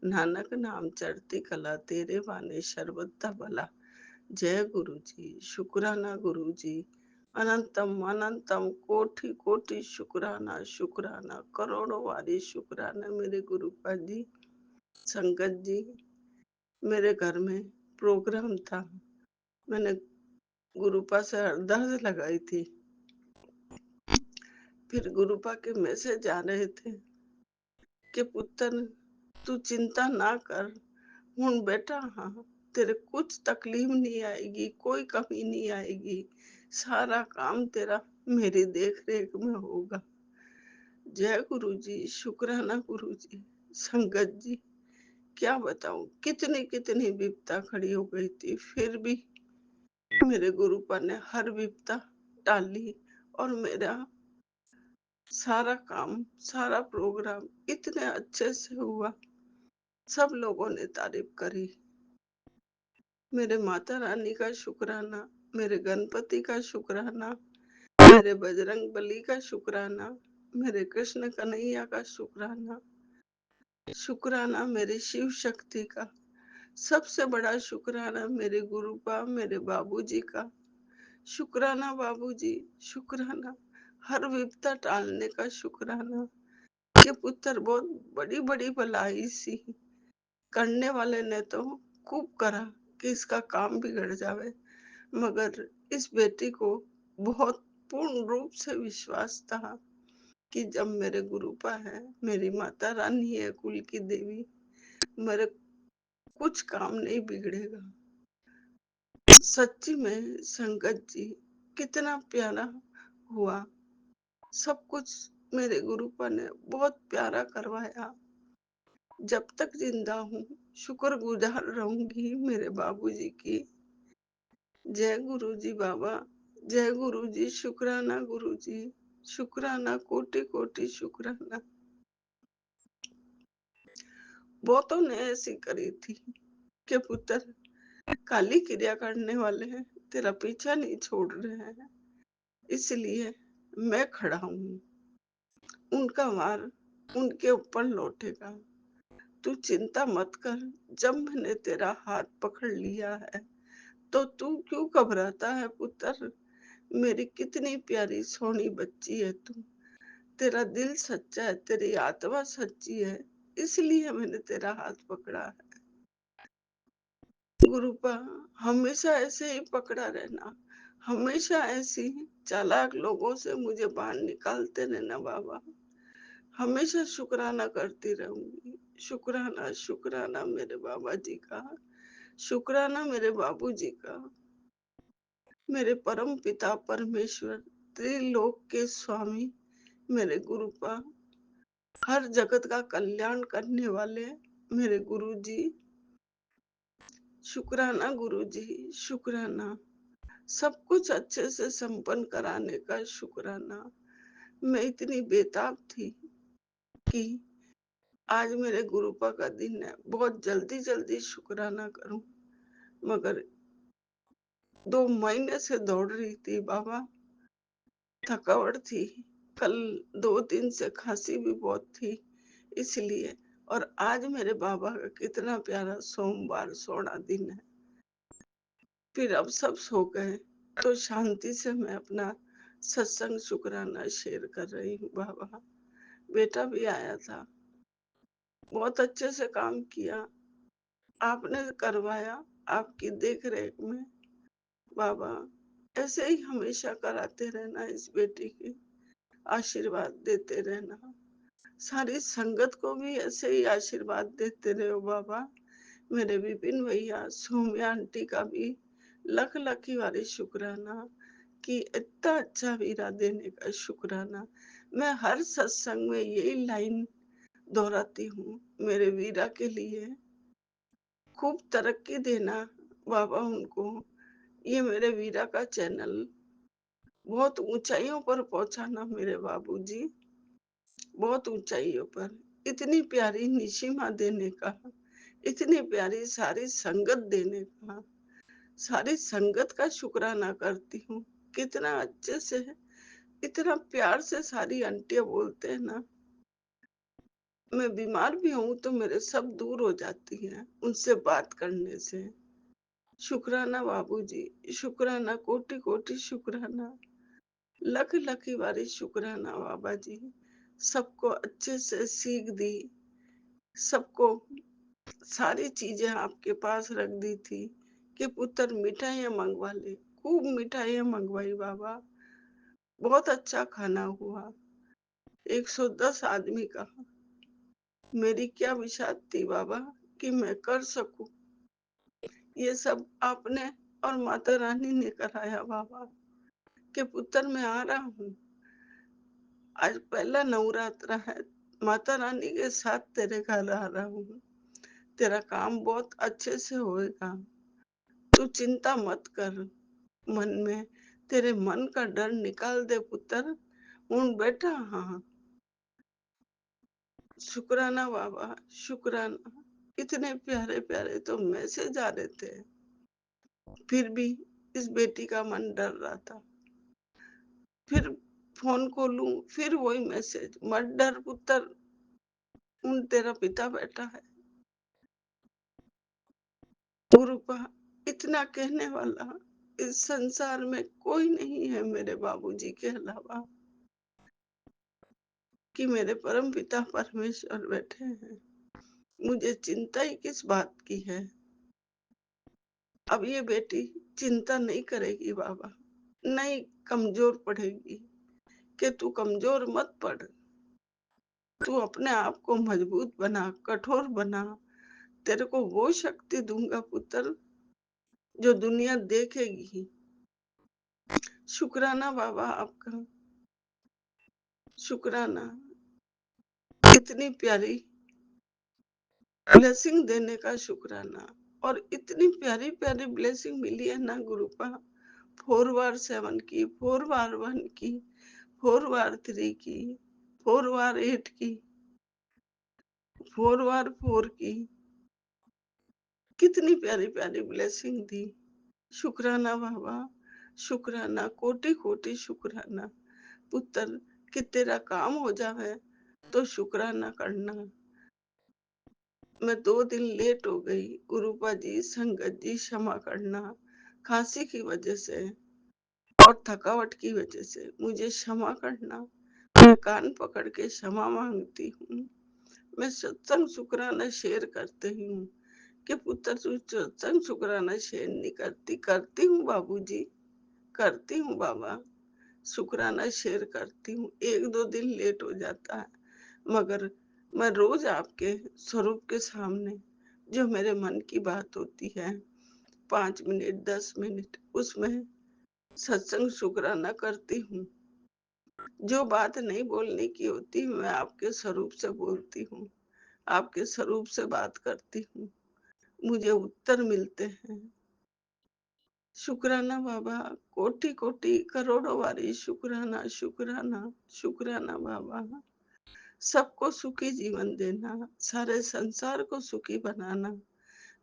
नानक नाम चढ़ती कला तेरे बाने शरबत्ता भला। जय गुरु जी। शुक्राना गुरु जी, अनंतम अनंतम कोटि कोटि शुक्राना शुक्राना, करोड़ों वारी शुक्राना मेरे गुरुपा जी। संगत जी, मेरे घर में प्रोग्राम था, मैंने गुरुपा से अरदास लगाई थी। फिर गुरुपा के मैसेज आ रहे थे कि पुत्र तू चिंता ना कर, हूँ बेटा, हाँ तेरे कुछ तकलीफ नहीं आएगी, कोई कमी नहीं आएगी, सारा काम तेरा मेरी देख रेख में होगा। जय गुरु जी। शुक्राना गुरु जी। संगत जी, क्या बताऊं, कितनी कितनी विपता खड़ी हो गई थी, फिर भी मेरे गुरुपा ने हर विपता टाली और मेरा सारा काम, सारा प्रोग्राम इतने अच्छे से हुआ। सब लोगों ने तारीफ करी। मेरे माता रानी का शुक्राना, मेरे गणपति का शुक्राना, मेरे बजरंग बली का शुक्राना, मेरे कृष्ण कन्हैया का शुक्राना, शुक्राना मेरे शिव शक्ति का, सबसे बड़ा शुक्राना मेरे गुरुपा, मेरे बाबूजी का। शुक्राना बाबूजी, शुक्राना हर विपता टालने का शुक्राना। ये पुत्र बहुत बड़ी बड़ी भलाई सी करने वाले ने तो खूब करा कि इसका काम बिगड़ जावे, मगर इस बेटी को बहुत पूर्ण रूप से विश्वास था कि जब मेरे गुरुपा है, मेरी माता रानी है, कुल की देवी, मेरे कुछ काम नहीं बिगड़ेगा। सच्ची में संगत जी कितना प्यारा हुआ। सब कुछ मेरे गुरुपा ने बहुत प्यारा करवाया। जब तक जिंदा हूँ शुक्रगुजार रहूंगी मेरे बाबूजी की। जय गुरुजी बाबा, जय गुरुजी, शुक्राना गुरुजी, शुक्राना, कोटि कोटि शुक्राना। बहुतों ने ऐसी करी थी कि पुत्र काली क्रिया करने वाले हैं, तेरा पीछा नहीं छोड़ रहे हैं, इसलिए मैं खड़ा हूँ। उनका वार उनके ऊपर लौटेगा, तू चिंता मत कर। जब मैंने तेरा हाथ पकड़ लिया है तो तू क्यों घबराता है पुत्र? मेरी कितनी प्यारी सोनी बच्ची है तू। तेरा दिल सच्चा है, तेरी आत्मा सच्ची है, इसलिए मैंने तेरा हाथ पकड़ा है। गुरुपा, हमेशा ऐसे ही पकड़ा रहना, हमेशा ऐसी चालाक लोगों से मुझे बाहर निकालते रहना बाबा। हमेशा शुक्राना करती रहूंगी। शुक्राना, शुक्राना मेरे बाबा जी का, शुक्राना मेरे बाबू जी का। मेरे परम पिता परमेश्वर, त्रिलोक के स्वामी, मेरे गुरुपा, हर जगत का कल्याण करने वाले मेरे गुरु जी, शुक्राना गुरु जी, शुक्राना। सब कुछ अच्छे से संपन्न कराने का शुक्राना। मैं इतनी बेताब थी कि आज मेरे गुरुपा का दिन है, बहुत जल्दी जल्दी शुक्राना करूं, मगर 2 महीने से दौड़ रही थी बाबा, थकावट थी। कल 2 दिन से खांसी भी बहुत थी, इसलिए। और आज मेरे बाबा का कितना प्यारा सोमवार सोना दिन है। फिर अब सब सो गए तो शांति से मैं अपना सत्संग शुक्राना शेयर कर रही हूँ बाबा। बेटा भी आया था, बहुत अच्छे से काम किया, आपने करवाया, आपकी देख रेख में बाबा। ऐसे ही हमेशा कराते रहना, इस बेटी की आशीर्वाद देते रहना। सारी संगत को भी ऐसे ही आशीर्वाद देते रहो बाबा। मेरे विपिन भैया, सौम्या आंटी का भी लख लखी वारी शुक्राना कि इतना अच्छा वीरा देने का शुक्राना। मैं हर सत्संग में यही लाइन दोहराती हूँ, मेरे वीरा के लिए खूब तरक्की देना बाबा उनको। ये मेरे वीरा का चैनल बहुत ऊंचाइयों पर पहुंचाना मेरे बाबूजी, बहुत ऊंचाइयों पर। इतनी प्यारी निशिमा देने का, इतनी प्यारी सारी संगत देने का, सारी संगत का शुक्राना करती हूँ। कितना अच्छे से, इतना प्यार से सारी आंटियां बोलते हैं ना। मैं बीमार भी हूँ तो मेरे सब दूर हो जाती हैं उनसे बात करने से। शुक्राना बाबूजी, शुक्राना, कोटि कोटि शुक्राना, लख लखी बारी शुक्राना बाबा जी। सबको अच्छे से सीख दी, सबको सारी चीजें आपके पास रख दी थी कि पुत्र मिठाइयाँ मंगवा ले। खूब मिठाइयाँ मंगवाई बाबा, बहुत अच्छा खाना हुआ, 110 आदमी का। मेरी क्या विशाद थी बाबा कि मैं कर सकूं। ये सब आपने और माता रानी ने कराया बाबा कि पुत्र मैं आ रहा हूँ। आज पहला नवरात्र है, माता रानी के साथ तेरे घर आ रहा हूँ। तेरा काम बहुत अच्छे से होएगा, तू चिंता मत कर। मन में तेरे मन का डर निकाल दे पुत्र। हूं बेटा, हाँ शुक्राना बाबा, शुक्राना। इतने प्यारे प्यारे तो मैसेज आ रहे थे, फिर भी इस बेटी का मन डर रहा था। फिर फोन खोलूं, फिर वही मैसेज, मत डर पुत्र, उन तेरा पिता बैठा है। गुरुपा, इतना कहने वाला इस संसार में कोई नहीं है मेरे बाबूजी के अलावा, कि मेरे परम पिता परमेश्वर बैठे हैं। मुझे चिंता ही किस बात की है। अब ये बेटी चिंता नहीं करेगी बाबा। नहीं कमजोर पड़ेगी, कि तू कमजोर मत पड़, तू अपने आप को मजबूत बना, कठोर बना। तेरे को वो शक्ति दूंगा पुत्र जो दुनिया देखेगी। शुक्राना बाबा आपका, शुक्राना। इतनी प्यारी ब्लेसिंग देने का शुक्राना। और इतनी प्यारी प्यारी ब्लेसिंग मिली है ना गुरुपा। 4 बार 7 की, 4 बार 1 की, 4 बार 3 की, 4 बार 8 की, 4 बार 4 की। कितनी प्यारी प्यारी ब्लेसिंग दी। शुक्राना बाबा, शुक्राना, कोटि कोटि शुक्राना। पुत्र कि तेरा काम हो जावे तो शुक्राना करना। मैं 2 दिन लेट हो गई, गुरुपा जी, संगत जी क्षमा करना। खांसी की वजह से और थकावट की वजह से मुझे क्षमा करना। मैं कान पकड़ के क्षमा मांगती हूँ। मैं सत्संग शुक्राना शेयर करती हूँ कि पुत्र तू सत्संग शुक्राना शेयर नहीं करती। करती हूँ बाबूजी, करती हूँ बाबा, शुक्राना शेयर करती हूँ। 1-2 दिन लेट हो जाता है, मगर मैं रोज आपके स्वरूप के सामने जो मेरे मन की बात होती है 5 मिनट 10 मिनट, उसमें सत्संग शुक्राना करती हूँ। जो बात नहीं बोलने की होती मैं आपके स्वरूप से बोलती हूँ, आपके स्वरूप से बात करती हूँ, मुझे उत्तर मिलते हैं। शुक्राना बाबा, कोटि कोटि करोड़ों बारी शुक्राना, शुक्राना, शुक्राना बाबा। सबको सुखी जीवन देना, सारे संसार को सुखी बनाना,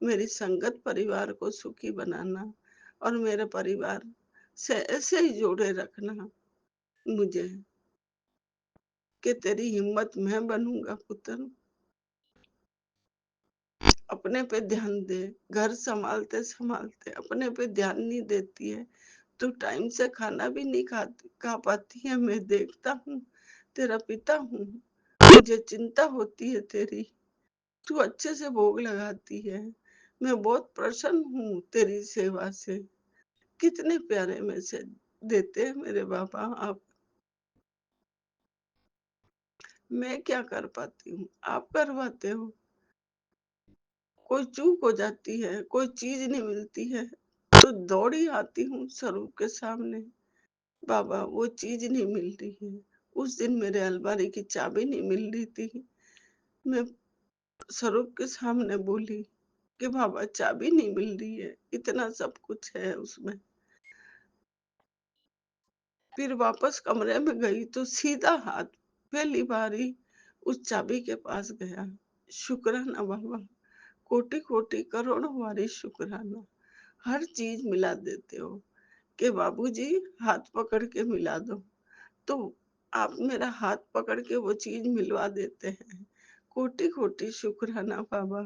मेरी संगत परिवार को सुखी बनाना और मेरे परिवार से ऐसे ही जोड़े रखना मुझे, कि तेरी हिम्मत मैं बनूंगा पुत्र। अपने पे ध्यान दे, घर संभालते संभालते अपने पे ध्यान नहीं देती है। तू टाइम से खाना भी नहीं खा पाती है, मैं देखता हूँ, तेरा पिता हूँ, मुझे चिंता होती है तेरी। तू अच्छे से भोग लगाती है, मैं बहुत प्रसन्न हूँ तेरी सेवा से। कितने प्यारे मैसेज देते हैं मेरे बाबा आप। मैं क्या कर पाती हूँ, आप करवाते हो। कोई चूक हो जाती है, कोई चीज नहीं मिलती है, तो दौड़ी आती हूँ स्वरूप के सामने। बाबा वो चीज नहीं मिल रही है। उस दिन मेरे अलमारी की चाबी नहीं मिल रही थी, मैं स्वरूप के सामने बोली कि बाबा चाबी नहीं मिल रही है, इतना सब कुछ है उसमें। फिर वापस कमरे में गई तो सीधा हाथ पहली बारी उस चाबी के पास गया। शुक्राना बाबा, कोटि कोटि करोड़ों बारी शुक्राना। हर चीज मिला देते हो कि बाबूजी हाथ पकड़ के मिला दो, तो आप मेरा हाथ पकड़ के वो चीज मिलवा देते हैं। कोटि कोटि शुक्राना बाबा।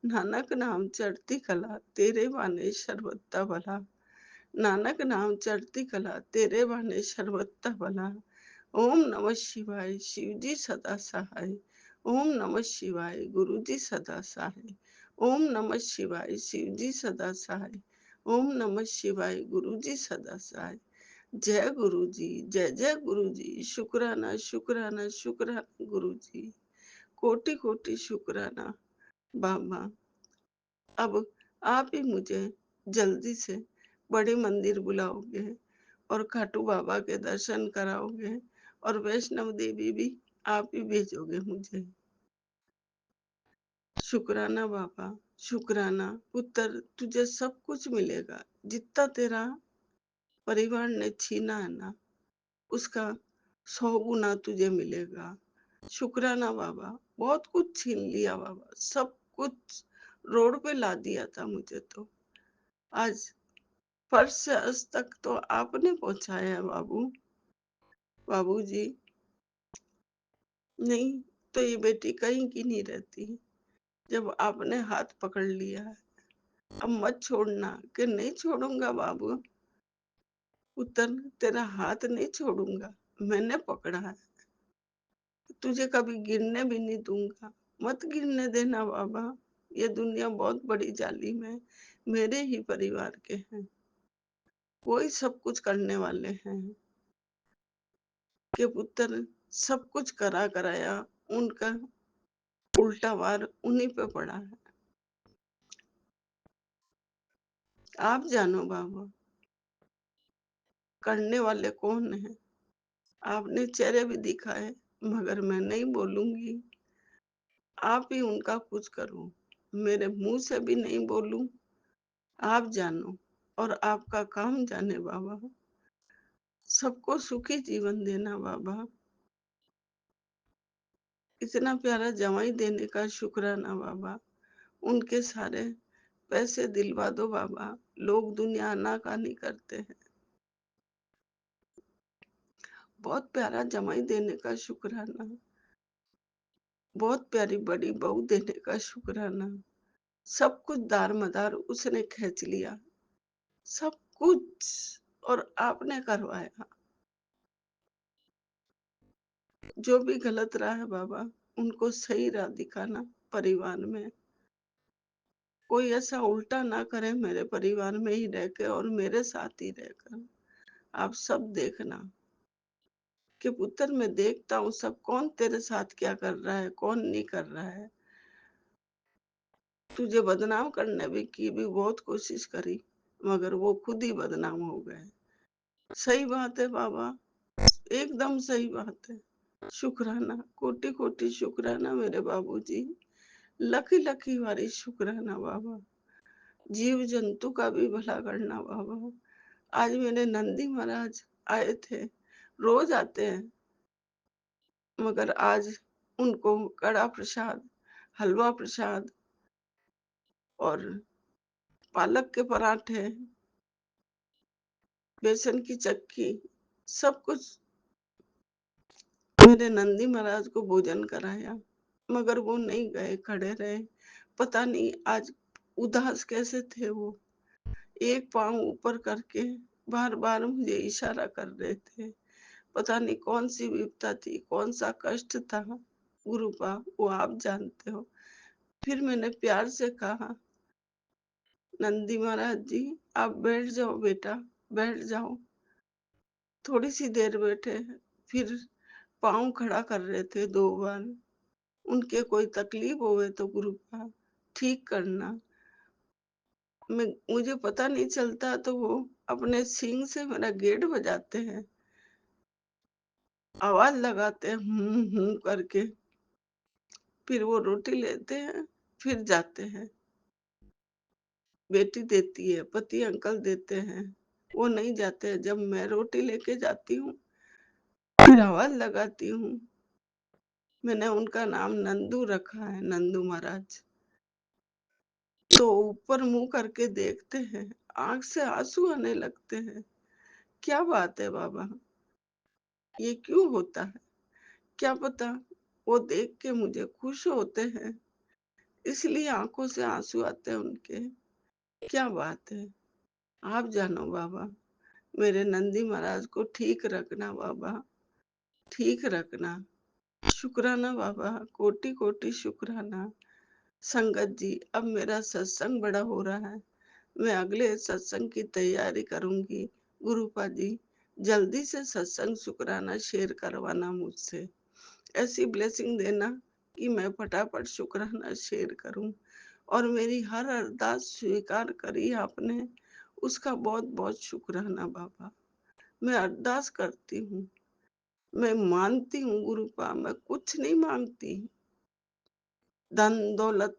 नानक नाम चढ़ती कला, तेरे बाने सर्वत्ता भला। नानक नाम चढ़ती कला, तेरे बाने सर्वत्ता भला। ओम नमः शिवाय, शिव जी सदा सहाय। ओम नमः शिवाय, गुरु जी सदा सहाय। ओम नमः शिवाय, शिव जी सदा सहाय। ओम नमः शिवाय, गुरु जी सदा सहाय। जय गुरु जी, जय जय गुरु जी। शुक्राना शुक्राना शुक्राना गुरु जी, कोटि कोटि शुक्राना बाबा। अब आप ही मुझे जल्दी से बड़े मंदिर बुलाओगे और खाटू बाबा के दर्शन कराओगे और वैष्णव देवी भी आप ही भेजोगे मुझे। शुक्राना बाबा, शुक्राना पुत्र। तुझे सब कुछ मिलेगा, जितना तेरा परिवार ने छीना है ना, उसका 100 गुना तुझे मिलेगा। शुक्राना बाबा, बहुत कुछ छीन लिया बाबा, सब कुछ रोड पे ला दिया था मुझे, तो आज फर्श से आज तक तो आपने पहुंचाया है बाबू। बाबूजी, नहीं तो ये बेटी कहीं की नहीं रहती। जब आपने हाथ पकड़ लिया है, अब मत छोड़ना। कि नहीं छोड़ूंगा बाबू, पुत्र तेरा हाथ नहीं छोड़ूंगा, मैंने पकड़ा है, तुझे कभी गिरने भी नहीं दूंगा। मत गिरने देना बाबा। ये दुनिया बहुत बड़ी जालिम है, मेरे ही परिवार के हैं। कोई सब कुछ करने वाले हैं कि पुत्र सब कुछ करा कराया उनका उल्टा वार उन्हीं पे पड़ा है। आप जानो बाबा करने वाले कौन है। आपने चेहरे भी दिखाए मगर मैं नहीं बोलूंगी। आप ही उनका कुछ करो, मेरे मुंह से भी नहीं बोलूं। आप जानो और आपका काम जाने बाबा। सबको सुखी जीवन देना बाबा। इतना प्यारा जवाई देने का शुक्राना बाबा। उनके सारे पैसे दिलवा दो बाबा। लोग दुनिया आनाकानी करते हैं। बहुत प्यारा जमाई देने का शुक्राना। बहुत प्यारी बड़ी बहू देने का शुक्राना। सब कुछ दार मदार उसने खींच लिया, सब कुछ, और आपने करवाया। जो भी गलत रहा है बाबा उनको सही राह दिखाना। परिवार में कोई ऐसा उल्टा ना करे, मेरे परिवार में ही रह के और मेरे साथ ही रहकर। आप सब देखना कि पुत्र मैं देखता हूँ सब कौन तेरे साथ क्या कर रहा है कौन नहीं कर रहा है। तुझे बदनाम करने की भी बहुत कोशिश करी मगर वो खुद ही बदनाम हो गए। सही बात है बाबा, एकदम सही बात है। शुक्राना, कोटि कोटि शुक्राना मेरे बाबूजी। लकी लकी वारी शुक्राना बाबा। जीव जंतु का भी भला करना बाबा। आज मेरे नंदी महाराज आए थे, रोज आते हैं मगर आज उनको कड़ा प्रसाद, हलवा प्रसाद और पालक के पराठे, बेसन की चक्की, सब कुछ मेरे नंदी महाराज को भोजन कराया मगर वो नहीं गए, खड़े रहे। पता नहीं आज उदास कैसे थे वो। एक पांव ऊपर करके बार बार मुझे इशारा कर रहे थे। पता नहीं कौन सी विपदा थी, कौन सा कष्ट था। गुरुपा वो आप जानते हो। फिर मैंने प्यार से कहा नंदी महाराज जी आप बैठ जाओ बेटा, बैठ जाओ। थोड़ी सी देर बैठे, फिर पाँव खड़ा कर रहे थे 2 बार। उनके कोई तकलीफ होवे तो गुरुपा ठीक करना। मुझे पता नहीं चलता तो वो अपने सींग से मेरा गेट बजाते हैं, आवाज लगाते हैं करके। फिर वो रोटी लेते हैं, फिर जाते हैं। बेटी देती है, पति अंकल देते हैं, वो नहीं जाते हैं। जब मैं रोटी लेके जाती हूँ फिर आवाज लगाती हूँ। मैंने उनका नाम नंदू रखा है, नंदू महाराज। तो ऊपर मुंह करके देखते हैं, आंख से आंसू आने लगते हैं। क्या बात है बाबा, ये क्यों होता है क्या पता। वो देख के मुझे खुश होते हैं इसलिए आंखों से आंसू आते हैं उनके। क्या बात है, आप जानो बाबा। मेरे नंदी महाराज को ठीक रखना बाबा, ठीक रखना। शुक्राना बाबा, कोटि कोटि शुक्राना। संगत जी अब मेरा सत्संग बड़ा हो रहा है, मैं अगले सत्संग की तैयारी करूंगी। गुरुपा जी जल्दी से सत्संग शुक्राना शेयर करवाना मुझसे। ऐसी ब्लेसिंग देना कि मैं फटाफट शुक्राना शेयर करूं। और मेरी हर अरदास स्वीकार करी आपने, उसका बहुत बहुत शुक्राना बाबा। मैं अरदास करती हूँ, मैं मानती हूँ गुरुपा, मैं कुछ नहीं मांगती। धन दौलत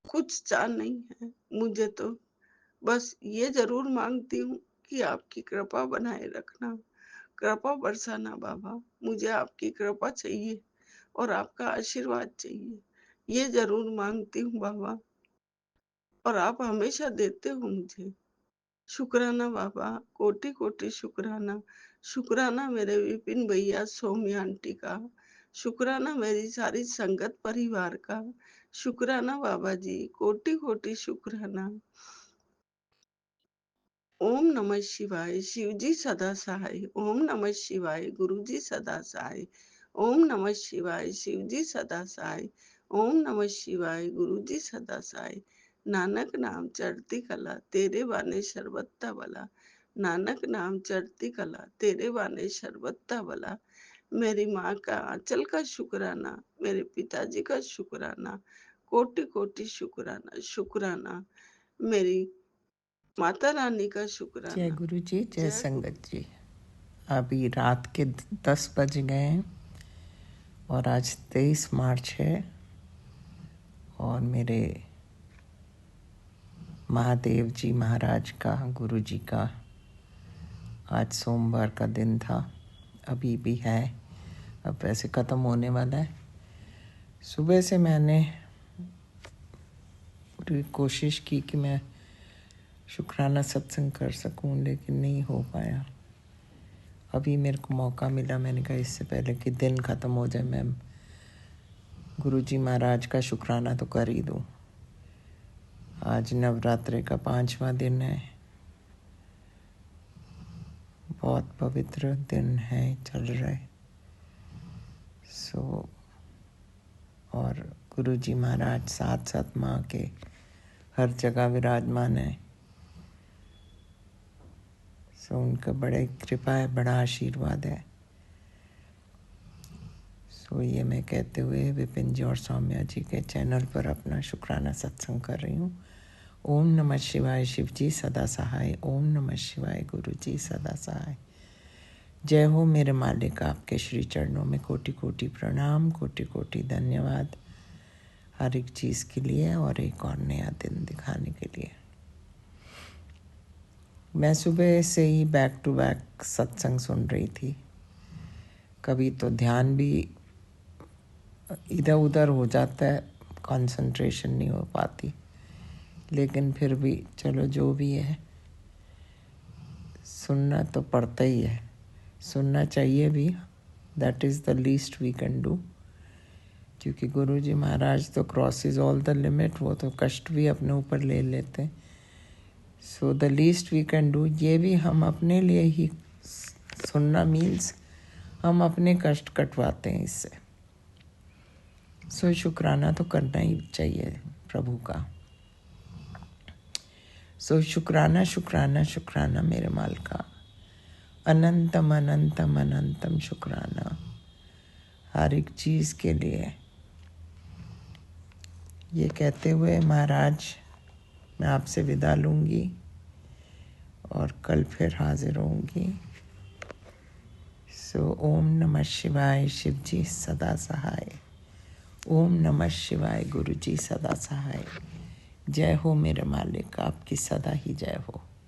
कुछ चाह नहीं है मुझे तो। बस ये जरूर मांगती हूँ कि आपकी कृपा बनाए रखना, कृपा बरसाना बाबा। मुझे आपकी कृपा चाहिए और आपका आशीर्वाद चाहिए, ये जरूर मांगती हूँ बाबा। और आप हमेशा देते हो मुझे। शुक्राना बाबा, कोटि कोटि शुक्राना। शुक्राना मेरे विपिन भैया सौम्या आंटी का। शुक्राना मेरी सारी संगत परिवार का। शुक्राना बाबा जी, कोटि कोटि शुक्राना। ओम नमः शिवाय। शिव जी सदा सहाय। ओम नमः शिवाय। गुरु जी सदा सहाय। ओम नमः शिवाय। शिव जी सदा सहाय। ओम नमः शिवाय। गुरु जी सदा सहाय। नानक नाम चढ़ती कला, तेरे बाने शरबत्ता वाला। नानक नाम चढ़ती कला, तेरे बाने शरबत्ता भला। मेरी माँ का आंचल का शुक्राना, मेरे पिताजी का शुक्राना, कोटि कोटि शुक्राना शुक्राना। मेरी माता रानी का जय शुक्राना। गुरु जी, जय जय संगत जी। अभी रात के 10 बज गए हैं और आज 23 मार्च है और मेरे महादेव जी महाराज का, गुरु जी का आज सोमवार का दिन था। अभी भी है, अब वैसे ख़त्म होने वाला है। सुबह से मैंने पूरी कोशिश की कि मैं शुक्राना सत्संग कर सकूं, लेकिन नहीं हो पाया। अभी मेरे को मौका मिला, मैंने कहा इससे पहले कि दिन ख़त्म हो जाए मैं गुरुजी महाराज का शुक्राना तो कर ही दूं। आज नवरात्रे का 5वां दिन है, बहुत पवित्र दिन है, चल रहे और गुरुजी महाराज साथ साथ माँ के हर जगह विराजमान है। उनका बड़े कृपा है, बड़ा आशीर्वाद है। ये मैं कहते हुए विपिन जी और सौम्या जी के चैनल पर अपना शुक्राना सत्संग कर रही हूँ। ओम नमः शिवाय, शिव जी सदा सहाय। ओम नमः शिवाय, गुरु जी सदा सहाय। जय हो मेरे मालिक, आपके श्री चरणों में कोटि कोटि प्रणाम, कोटि कोटि धन्यवाद हर एक चीज़ के लिए और एक और नया दिन दिखाने के लिए। मैं सुबह से ही बैक टू बैक सत्संग सुन रही थी। कभी तो ध्यान भी इधर उधर हो जाता है, कंसंट्रेशन नहीं हो पाती, लेकिन फिर भी चलो जो भी है, सुनना तो पड़ता ही है, सुनना चाहिए भी। That is the least we can do, क्योंकि गुरुजी महाराज तो क्रॉसेस ऑल द लिमिट, वो तो कष्ट भी अपने ऊपर ले लेते हैं। So the least we can do, ये भी हम अपने लिए ही सुनना मीन्स हम अपने कष्ट कटवाते हैं इससे। शुक्राना तो करना ही चाहिए प्रभु का। शुक्राना शुक्राना शुक्राना मेरे माल का, अनंतम अनंतम अनंतम शुक्राना हर एक चीज़ के लिए। ये कहते हुए महाराज मैं आपसे विदा लूँगी और कल फिर हाजिर होंगी। ओम नमः शिवाय, शिव जी सदा सहाय। ओम नमः शिवाय, गुरु जी सदा सहाय। जय हो मेरे मालिक, आपकी सदा ही जय हो।